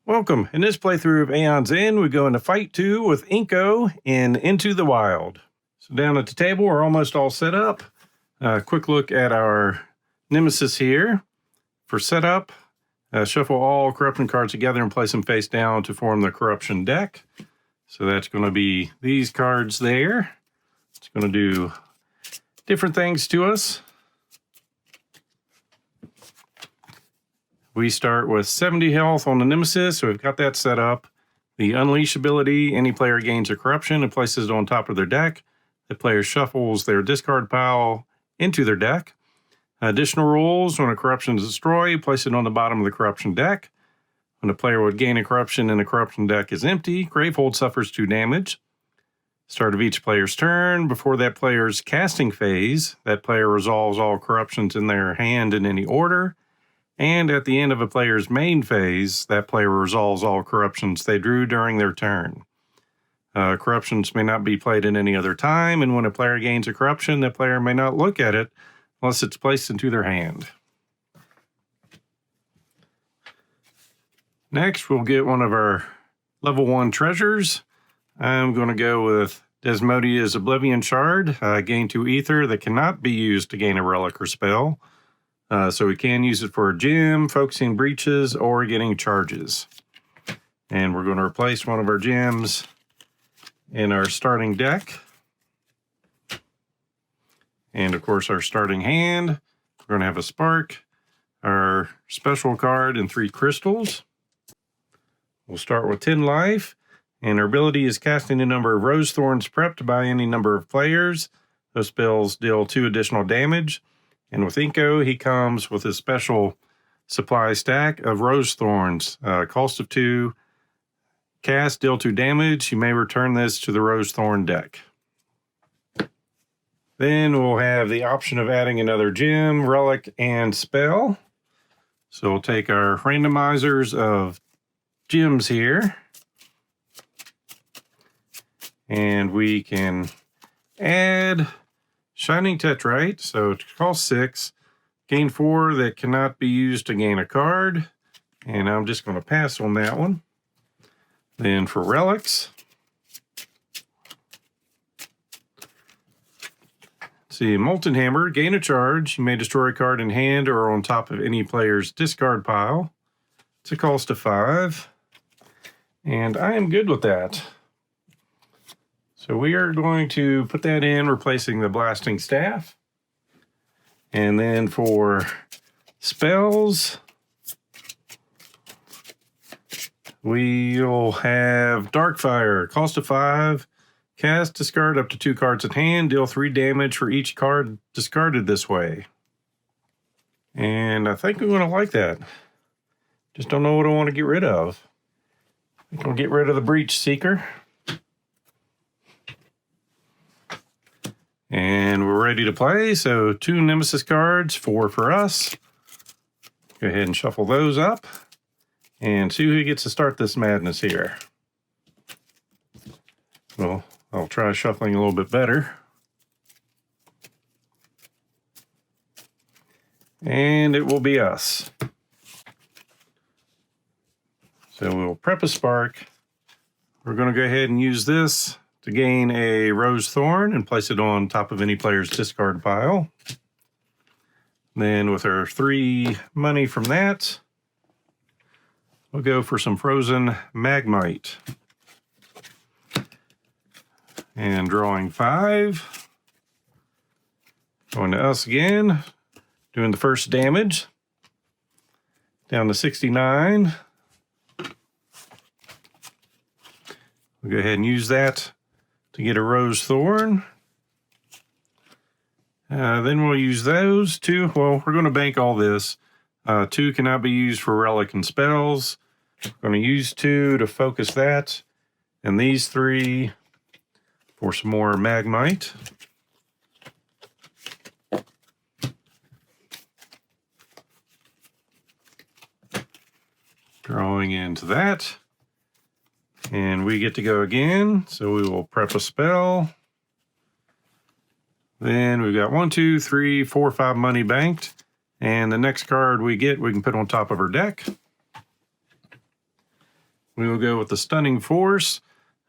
Welcome. In this playthrough of AEONS End, we go into Fight 2 with Inko in Into the Wild. So down at the table, we're almost all set up. Quick look at our Nemesis here. For setup, shuffle all corruption cards together and place them face down to form the corruption deck. So that's going to be these cards there. It's going to do different things to us. We start with 70 health on the Nemesis, so we've got that set up. The Unleash ability, any player gains a corruption and places it on top of their deck. The player shuffles their discard pile into their deck. Additional rules, when a corruption is destroyed, place it on the bottom of the corruption deck. When a player would gain a corruption and the corruption deck is empty, Gravehold suffers 2 damage. Start of each player's turn. Before that player's casting phase, that player resolves all corruptions in their hand in any order. And at the end of a player's main phase, that player resolves all corruptions they drew during their turn. Corruptions may not be played at any other time, and when a player gains a corruption, that player may not look at it unless it's placed into their hand. Next, we'll get one of our level 1 treasures. I'm going to go with Desmodia's Oblivion Shard. Gain 2 ether that cannot be used to gain a relic or spell. So we can use it for a gem, focusing breaches, or getting charges. And we're going to replace one of our gems in our starting deck. And of course our starting hand. We're going to have a spark, our special card, and 3 crystals. We'll start with 10 life. And our ability is casting a number of rose thorns prepped by any number of players. Those spells deal 2 additional damage. And with Inko, he comes with his special supply stack of rose thorns. Cost of 2. Cast, deal 2 damage. You may return this to the rose thorn deck. Then we'll have the option of adding another gem, relic, and spell. So we'll take our randomizers of gems here. And we can add Shining Tetrite, so it costs 6. Gain 4 that cannot be used to gain a card. And I'm just going to pass on that one. Then for relics, see, Molten Hammer, gain a charge. You may destroy a card in hand or on top of any player's discard pile. It's a cost of 5. And I am good with that. So we are going to put that in, replacing the blasting staff. And then for spells, we'll have Darkfire, cost of 5. Cast, discard up to 2 cards at hand, deal 3 damage for each card discarded this way. And I think I'm going to like that. Just don't know what I want to get rid of. I think I'll get rid of the Breach Seeker. And we're ready to play, so 2 Nemesis cards, 4 for us. Go ahead and shuffle those up and see who gets to start this madness here. Well, I'll try shuffling a little bit better. And it will be us. So we'll prep a spark. We're going to go ahead and use this to gain a rose thorn and place it on top of any player's discard pile. Then with our 3 money from that, we'll go for some frozen magmite. And drawing 5. Going to us again, doing the first damage. Down to 69. We'll go ahead and use that to get a rose thorn. Then we'll use those 2. Well, we're going to bank all this. 2 cannot be used for relic and spells. We're going to use 2 to focus that. And these 3 for some more magmite. Drawing into that. And we get to go again, so we will prep a spell. Then we've got 1, 2, 3, 4, 5 money banked. And the next card we get, we can put on top of our deck. we will go with the Stunning Force,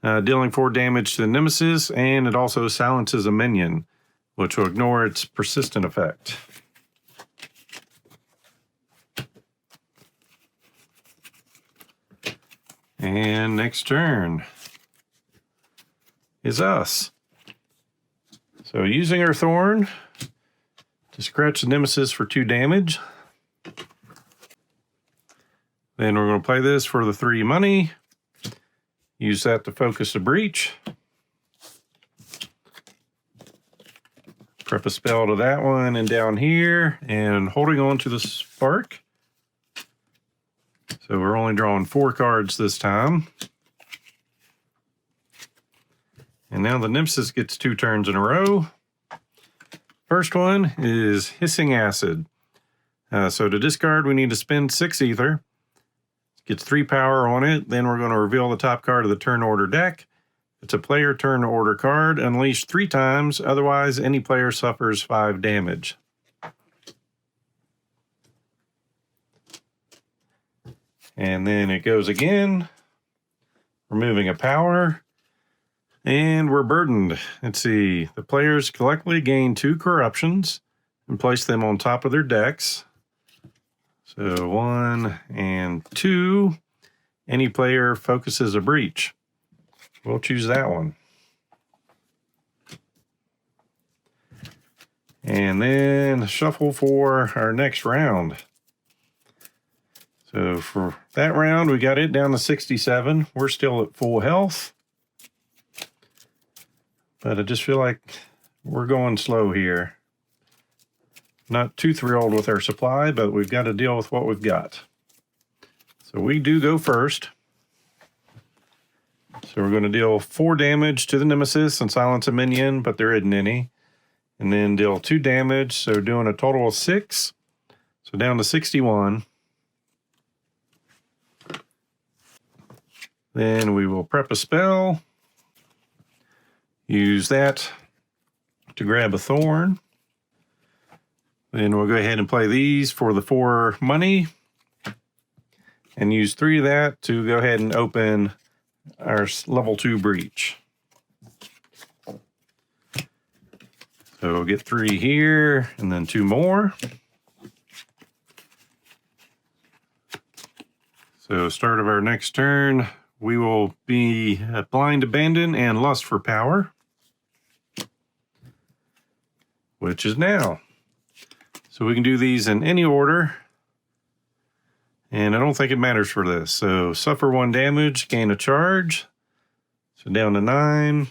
dealing 4 damage to the Nemesis, and it also silences a minion, which will ignore its persistent effect. And next turn is us. So using our Thorn to scratch the Nemesis for 2 damage. Then we're going to play this for the 3 money. Use that to focus the breach. Prep a spell to that one and down here, and holding on to the spark. So we're only drawing 4 cards this time. And now the Nemesis gets 2 turns in a row. First one is Hissing Acid. So to discard, we need to spend 6 ether. Gets 3 power on it. Then we're going to reveal the top card of the turn order deck. It's a player turn order card, unleashed 3 times. Otherwise, any player suffers 5 damage. And then it goes again, removing a power. And we're burdened. Let's see. The players collectively gain 2 corruptions and place them on top of their decks. So 1 and 2. Any player focuses a breach. We'll choose that one. And then shuffle for our next round. So for that round, we got it down to 67. We're still at full health. But I just feel like we're going slow here. Not too thrilled with our supply, but we've got to deal with what we've got. So we do go first. So we're going to deal 4 damage to the Nemesis and silence a minion, but there isn't any. And then deal 2 damage, so doing a total of 6. So down to 61. Then we will prep a spell. Use that to grab a Thorn. Then we'll go ahead and play these for the 4 money. And use 3 of that to go ahead and open our level 2 breach. So we'll get 3 here and then 2 more. So start of our next turn, we will be at Blind Abandon and Lust for Power, which is now. So we can do these in any order. And I don't think it matters for this. So suffer 1 damage, gain a charge. So down to 9.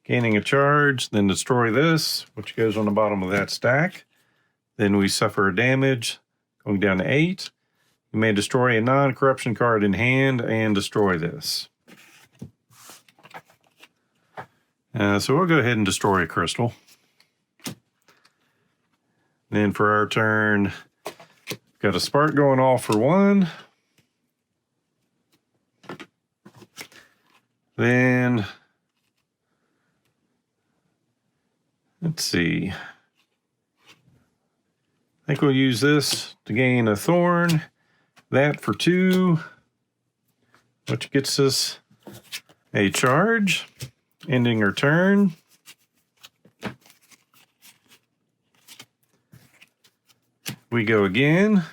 Gaining a charge, then destroy this, which goes on the bottom of that stack. Then we suffer a damage, going down to 8. You may destroy a non-corruption card in hand and destroy this. So we'll go ahead and destroy a crystal. Then for our turn, got a spark going off for 1. Then, let's see. I think we'll use this to gain a Thorn. That for 2, which gets us a charge, ending our turn. We go again.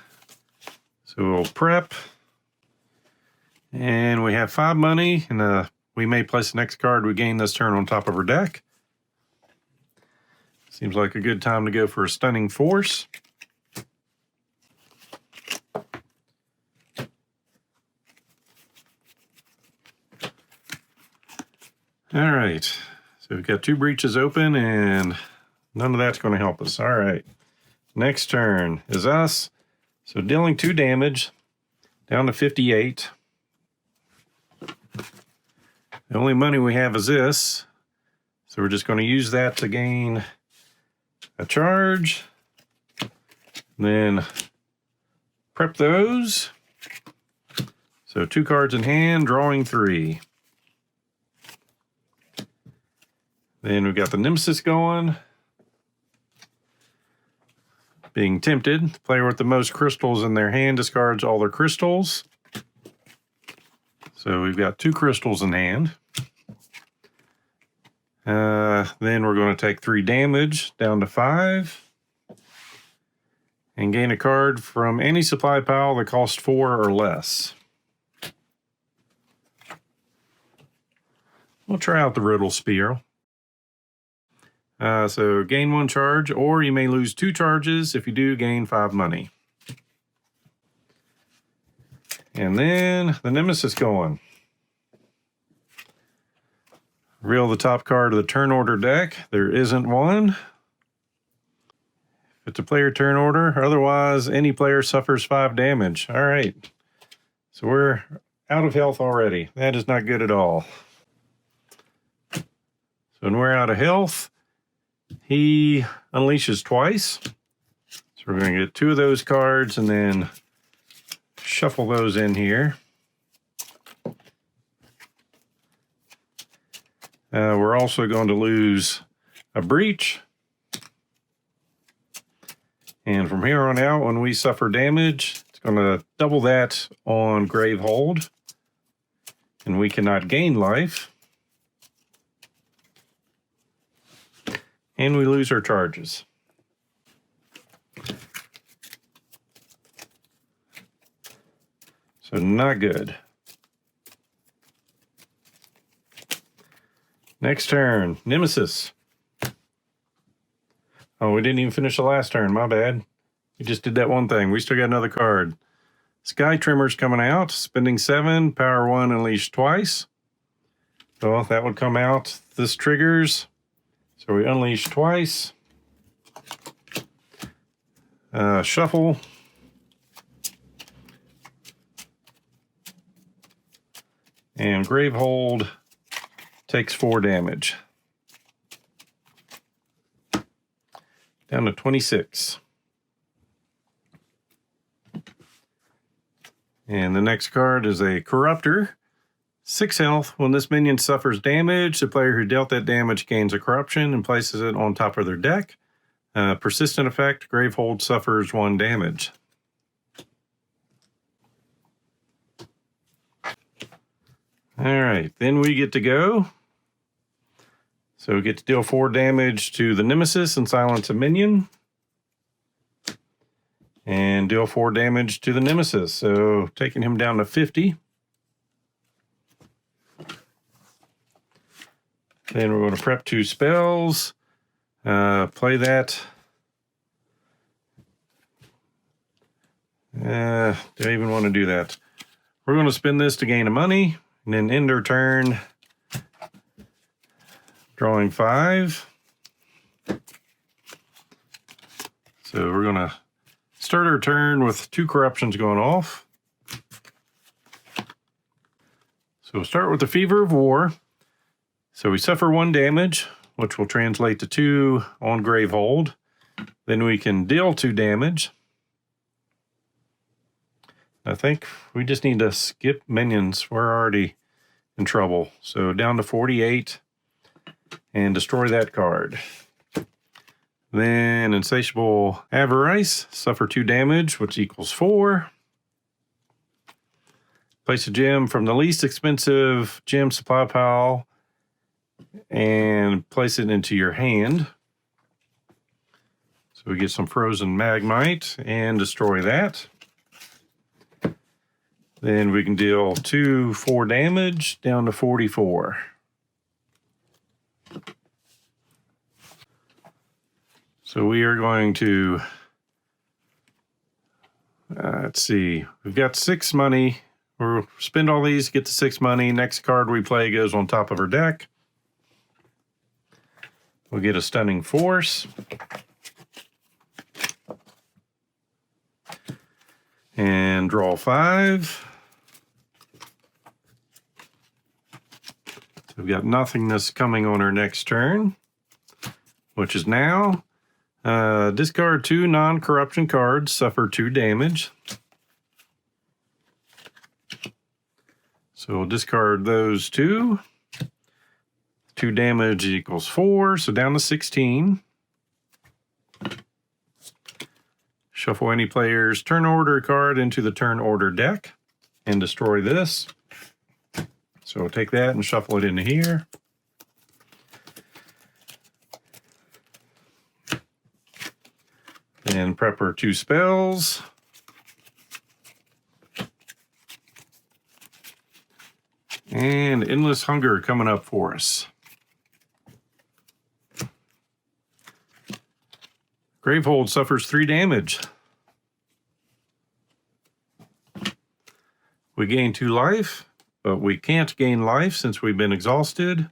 So we'll prep. And we have 5 money, and we may place the next card we gain this turn on top of our deck. Seems like a good time to go for a Stunning Force. All right, so we've got 2 breaches open, and none of that's going to help us. All right, next turn is us. So dealing 2 damage, down to 58. The only money we have is this, so we're just going to use that to gain a charge. Then prep those. So 2 cards in hand, drawing 3. Then we've got the Nemesis going. Being tempted, the player with the most crystals in their hand discards all their crystals. So we've got 2 crystals in hand. Then we're going to take 3 damage down to 5. And gain a card from any supply pile that costs 4 or less. We'll try out the Riddle Spiral. So gain 1 charge, or you may lose 2 charges. If you do, gain 5 money. And then the Nemesis going. Reveal the top card of the turn order deck. There isn't one. If it's a player turn order, otherwise any player suffers 5 damage. All right. So we're out of health already. That is not good at all. So when we're out of health, he unleashes twice. So we're going to get 2 of those cards and then shuffle those in here. We're also going to lose a breach. And from here on out, when we suffer damage, it's going to double that on Gravehold. And we cannot gain life. And we lose our charges. So not good. Next turn, Nemesis. Oh, we didn't even finish the last turn, my bad. We just did that one thing. We still got another card. Sky Trimmer's coming out, spending 7, power 1, unleash twice. So that would come out. This triggers. So we unleash twice. Shuffle. And Gravehold takes 4 damage. Down to 26. And the next card is a Corruptor. 6 health. When this minion suffers damage, the player who dealt that damage gains a corruption and places it on top of their deck. Persistent effect, Gravehold suffers 1 damage. All right, then we get to go. So we get to deal 4 damage to the Nemesis and silence a minion. And deal 4 damage to the Nemesis. So taking him down to 50. Then we're going to prep 2 spells. Play that. Do I even want to do that? We're going to spend this to gain a money. And then end our turn. Drawing 5. So we're going to start our turn with 2 corruptions going off. So we'll start with the Fever of War. So we suffer 1 damage, which will translate to 2 on Gravehold. Then we can deal 2 damage. I think we just need to skip minions. We're already in trouble. So down to 48. And destroy that card. Then Insatiable Avarice, suffer 2 damage, which equals 4. Place a gem from the least expensive gem supply pile and place it into your hand. So we get some Frozen Magmite and destroy that. Then we can deal 4 damage down to 44. So we are going to, let's see, we've got 6 money. We'll spend all these, get the 6 money. Next card we play goes on top of our deck. We'll get a Stunning Force. And draw 5. So we've got Nothingness coming on our next turn, which is now. Discard 2 non-corruption cards, suffer 2 damage. So we'll discard those 2. 2 damage equals 4, so down to 16. Shuffle any player's turn order card into the turn order deck and destroy this. So we'll take that and shuffle it into here. And prep our 2 spells. And Endless Hunger coming up for us. Gravehold suffers 3 damage. We gain 2 life, but we can't gain life since we've been exhausted.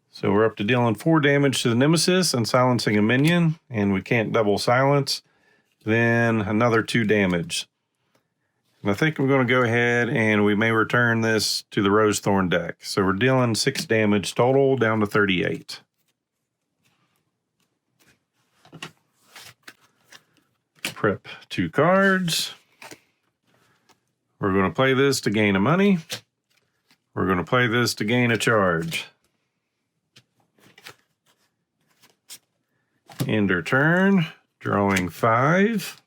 So we're up to dealing 4 damage to the Nemesis and silencing a minion, and we can't double silence. Then another 2 damage. And I think I'm going to go ahead and we may return this to the Rosethorn deck. So we're dealing 6 damage total, down to 38. Prep 2 cards. We're going to play this to gain a money. We're going to play this to gain a charge. End our turn, drawing 5.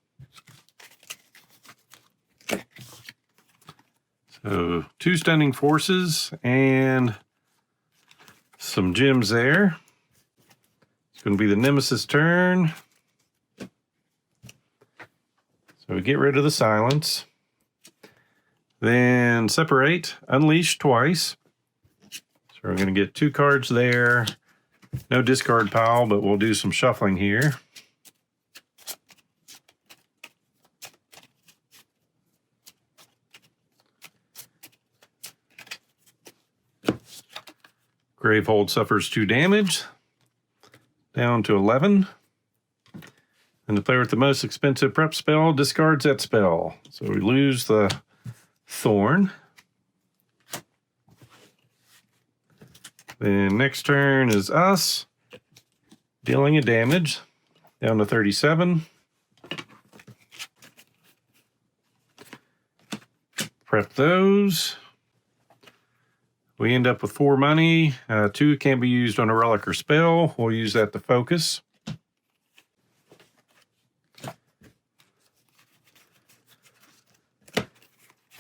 So 2 stunning forces and some gems there. It's going to be the Nemesis turn. So we get rid of the silence. Then separate, unleash twice. So we're going to get 2 cards there. No discard pile, but we'll do some shuffling here. Gravehold suffers 2 damage, down to 11. And the player with the most expensive prep spell discards that spell. So we lose the Thorn. Then next turn is us, dealing a damage, down to 37. Prep those. We end up with 4 money. 2 can't be used on a relic or spell. We'll use that to focus.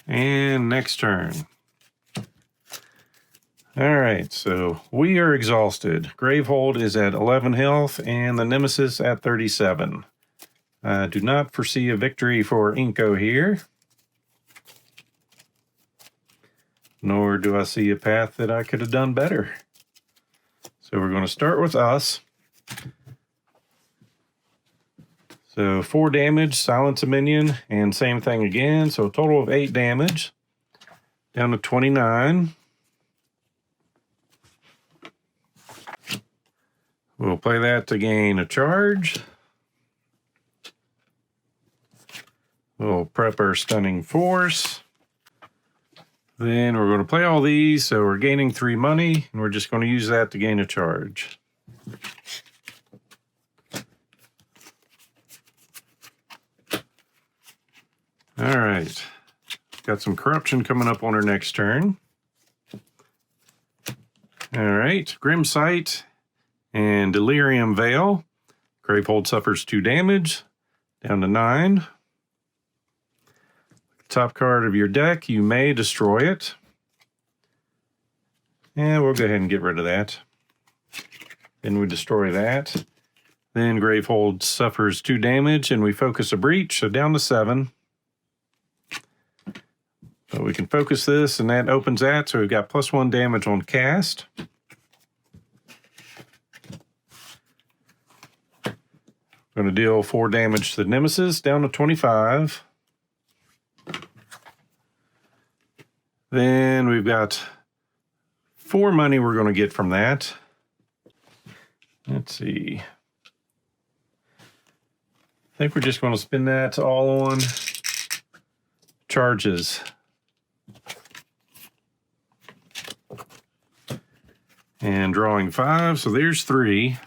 And next turn. All right, so we are exhausted. Gravehold is at 11 health and the Nemesis at 37. I do not foresee a victory for Inko here. Nor do I see a path that I could have done better. So we're going to start with us. So 4 damage, silence a minion, and same thing again. So a total of 8 damage, down to 29. We'll play that to gain a charge. We'll prep our stunning force. Then we're going to play all these, so we're gaining 3 money, and we're just going to use that to gain a charge. All right. Got some corruption coming up on our next turn. All right. Grim Sight and Delirium Veil. Gravehold suffers 2 damage, down to 9. Top card of your deck, you may destroy it. And we'll go ahead and get rid of that. Then we destroy that. Then Gravehold suffers 2 damage and we focus a breach, so down to 7. So we can focus this and that opens that, so we've got +1 damage on cast. Going to deal 4 damage to the Nemesis, down to 25. Then we've got 4 money we're going to get from that. Let's see. I think we're just going to spend that all on charges. And drawing 5, so there's 3.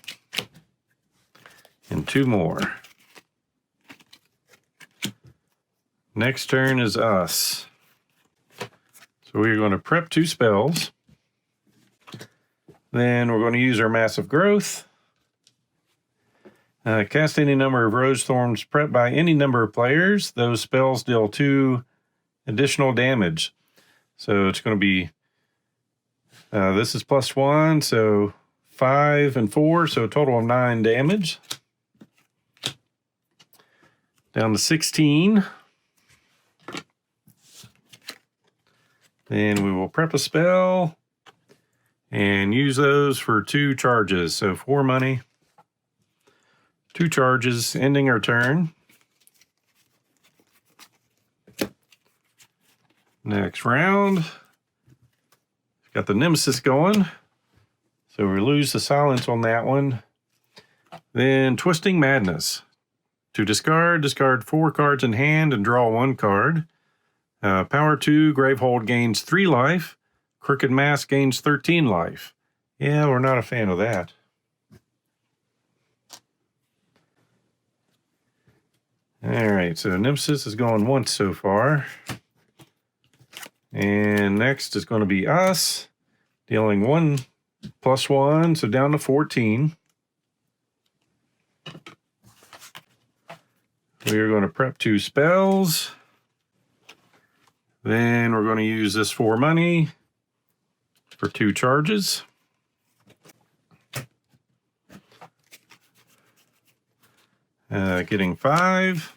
And 2 more. Next turn is us. So we're going to prep 2 spells. Then we're going to use our Massive Growth. Cast any number of Rose Thorns prepped by any number of players. Those spells deal 2 additional damage. So it's going to be, this is +1, so 5 and 4, so a total of 9 damage. Down to 16. Then we will prep a spell and use those for 2 charges. So 4 money, 2 charges, ending our turn. Next round, got the Nemesis going. So we lose the silence on that one. Then Twisting Madness. To discard 4 cards in hand and draw 1 card. Power 2, Gravehold gains 3 life. Crooked Mask gains 13 life. Yeah, we're not a fan of that. Alright, so Nemesis is going once so far. And next is going to be us, dealing 1 +1, so down to 14. We are going to prep 2 spells. Then we're going to use this 4 money for 2 charges. Getting 5.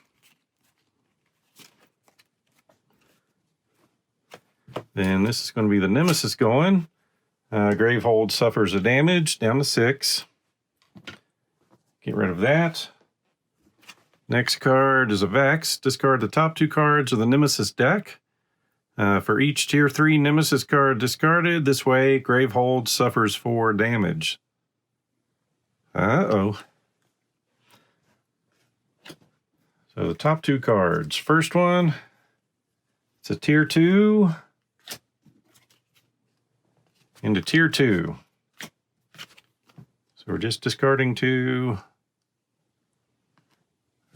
Then this is going to be the Nemesis going. Gravehold suffers a damage, down to 6. Get rid of that. Next card is a Vex. Discard the top 2 cards of the Nemesis deck. For each Tier 3 Nemesis card discarded, this way Gravehold suffers 4 damage. Uh-oh. So the top 2 cards. First one, it's a Tier 2 into Tier 2. So we're just discarding 2.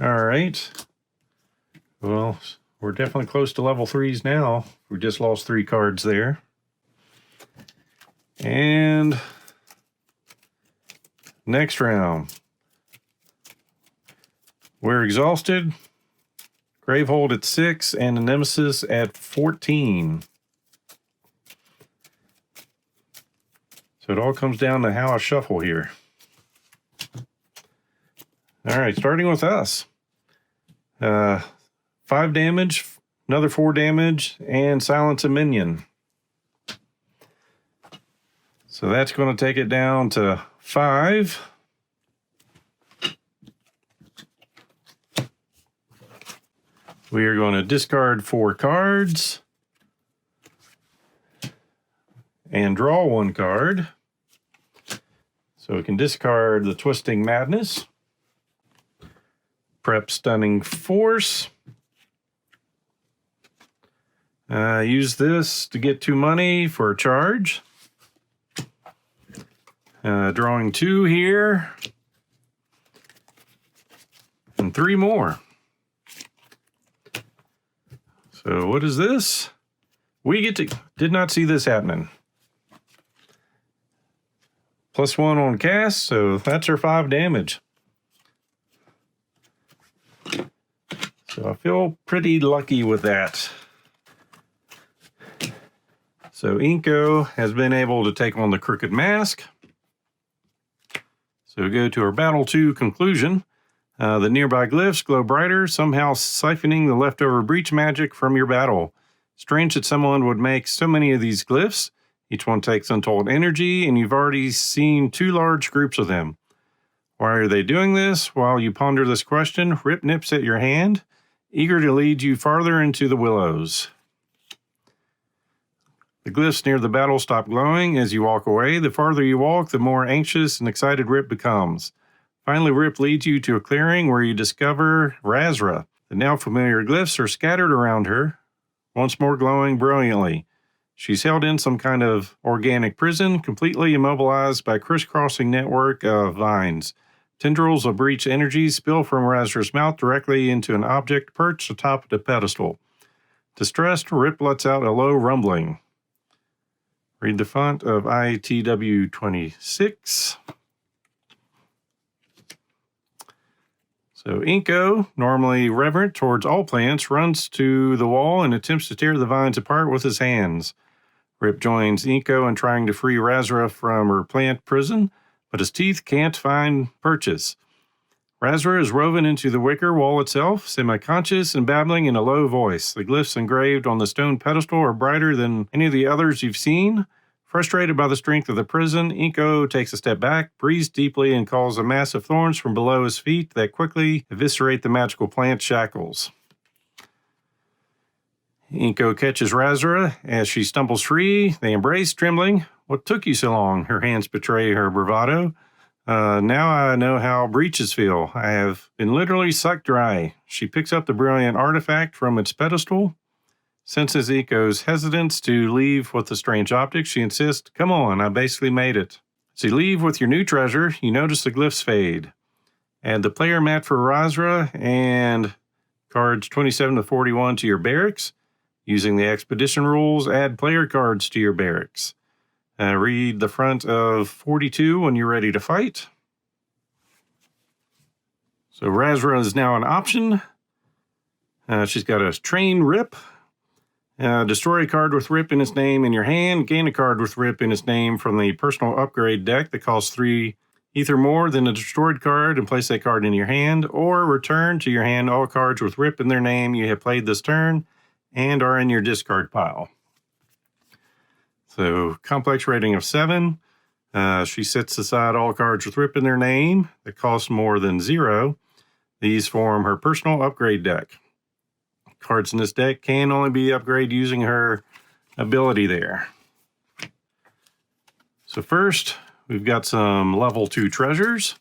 All right. Well, we're definitely close to level 3s now. We just lost 3 cards there. And next round. We're exhausted. Gravehold at 6 and the Nemesis at 14. So it all comes down to how I shuffle here. All right, starting with us. 5 damage, another 4 damage, and silence a minion. So that's going to take it down to 5. We are going to discard 4 cards and draw 1 card. So we can discard the Twisting Madness, prep Stunning Force, use this to get 2 money for a charge. Drawing 2 here, and 3 more. So what is this? We get to, did not see this happening. +1 on cast, so that's our 5 damage. So I feel pretty lucky with that. So Inko has been able to take on the Crooked Mask. So we go to our Battle 2 conclusion. The nearby glyphs glow brighter, somehow siphoning the leftover breach magic from your battle. Strange that someone would make so many of these glyphs. Each one takes untold energy, and you've already seen 2 large groups of them. Why are they doing this? While you ponder this question, Rip nips at your hand, eager to lead you farther into the willows. The glyphs near the battle stop glowing as you walk away. The farther you walk, the more anxious and excited Rip becomes. Finally, Rip leads you to a clearing where you discover Razra. The now familiar glyphs are scattered around her, once more glowing brilliantly. She's held in some kind of organic prison, completely immobilized by a crisscrossing network of vines. Tendrils of breach energy spill from Razra's mouth directly into an object perched atop the pedestal. Distressed, Rip lets out a low rumbling. Read the font of ITW 26. So Inko, normally reverent towards all plants, runs to the wall and attempts to tear the vines apart with his hands. Rip joins Inko in trying to free Razra from her plant prison, but his teeth can't find purchase. Razra is woven into the wicker wall itself, semi-conscious and babbling in a low voice. The glyphs engraved on the stone pedestal are brighter than any of the others you've seen. Frustrated by the strength of the prison, Inko takes a step back, breathes deeply, and calls a mass of thorns from below his feet that quickly eviscerate the magical plant shackles. Inko catches Razra as she stumbles free. They embrace, trembling. "What took you so long?" Her hands betray her bravado. Now I know how breeches feel. I have been literally sucked dry." She picks up the brilliant artifact from its pedestal. Senses Inko's hesitance to leave with the strange object, she insists, "Come on, I basically made it." As you leave with your new treasure, you notice the glyphs fade. Add the player mat for Razra and cards 27 to 41 to your barracks. Using the expedition rules, add player cards to your barracks. Read the front of 42 when you're ready to fight. So Razra is now an option. She's got a train Rip. Destroy a card with Rip in its name in your hand. Gain a card with Rip in its name from the personal upgrade deck that costs 3 ether more than a destroyed card and place that card in your hand. Or return to your hand all cards with Rip in their name you have played this turn and are in your discard pile. So complex rating of 7. She sets aside all cards with Rip in their name that cost more than 0. These form her personal upgrade deck. Cards in this deck can only be upgraded using her ability there. So first, we've got some level 2 treasures.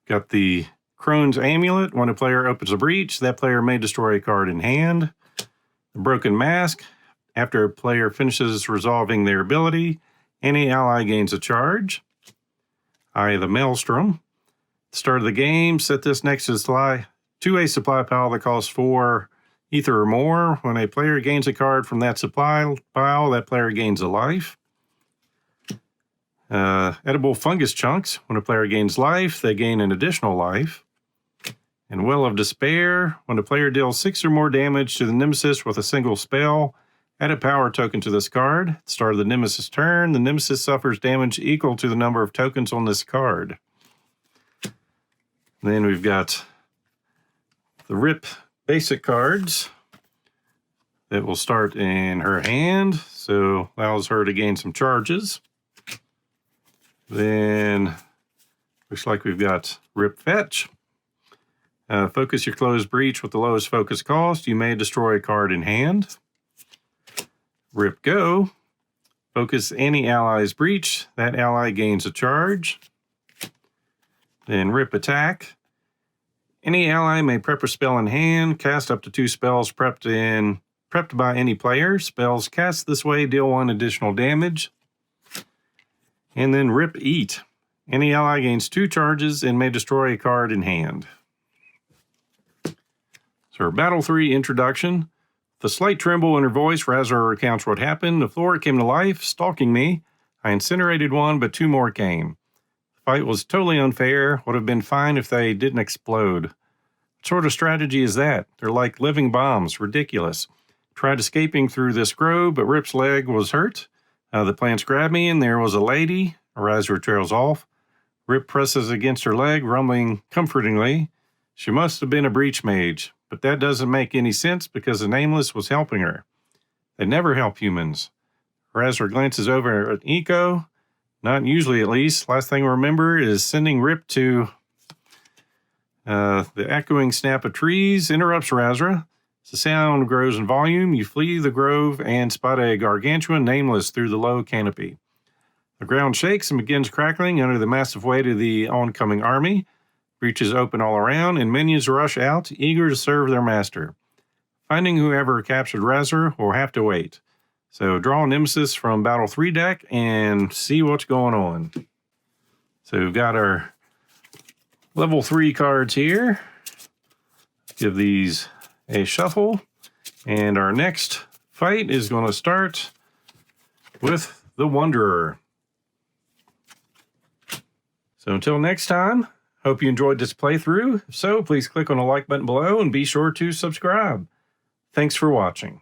Got the Crone's Amulet. When a player opens a breach, that player may destroy a card in hand. The Broken Mask. After a player finishes resolving their ability, any ally gains a charge. Eye of the Maelstrom. At the start of the game, set this next to the to a supply pile that costs 4 ether or more. When a player gains a card from that supply pile, that player gains a life. Edible fungus chunks. When a player gains life, they gain an additional life. And Well of Despair. When a player deals 6 or more damage to the nemesis with a single spell, add a power token to this card. At the start of the nemesis turn, the nemesis suffers damage equal to the number of tokens on this card. Then we've got the Rip basic cards that will start in her hand, so allows her to gain some charges. Then looks like we've got Rip Fetch. Focus your closed breach with the lowest focus cost. You may destroy a card in hand. Rip Go. Focus any ally's breach. That ally gains a charge. Then Rip Attack. Any ally may prep a spell in hand, cast up to 2 spells prepped by any player. Spells cast this way deal 1 additional damage. And then Rip Eat. Any ally gains 2 charges and may destroy a card in hand. So her Battle 3 introduction. With a slight tremble in her voice, Razra recounts what happened. The floor came to life, stalking me. I incinerated 1, but 2 more came. The fight was totally unfair. Would have been fine if they didn't explode. What sort of strategy is that? They're like living bombs. Ridiculous. Tried escaping through this grove, but Rip's leg was hurt. The plants grabbed me, and there was a lady. Razra trails off. Rip presses against her leg, rumbling comfortingly. She must have been a breach mage, but that doesn't make any sense because the Nameless was helping her. They never help humans. Razra glances over at Inko. Not usually, at least. Last thing I remember is sending Rip to the echoing snap of trees interrupts Razra. As the sound grows in volume, you flee the grove and spot a gargantuan Nameless through the low canopy. The ground shakes and begins crackling under the massive weight of the oncoming army. Breaches open all around, and minions rush out, eager to serve their master. Finding whoever captured Razra will have to wait. So draw a Nemesis from Battle 3 deck and see what's going on. So we've got our level 3 cards here. Give these a shuffle. And our next fight is going to start with the Wanderer. So until next time, Hope you enjoyed this playthrough. If so, please click on the like button below and be sure to subscribe. Thanks for watching.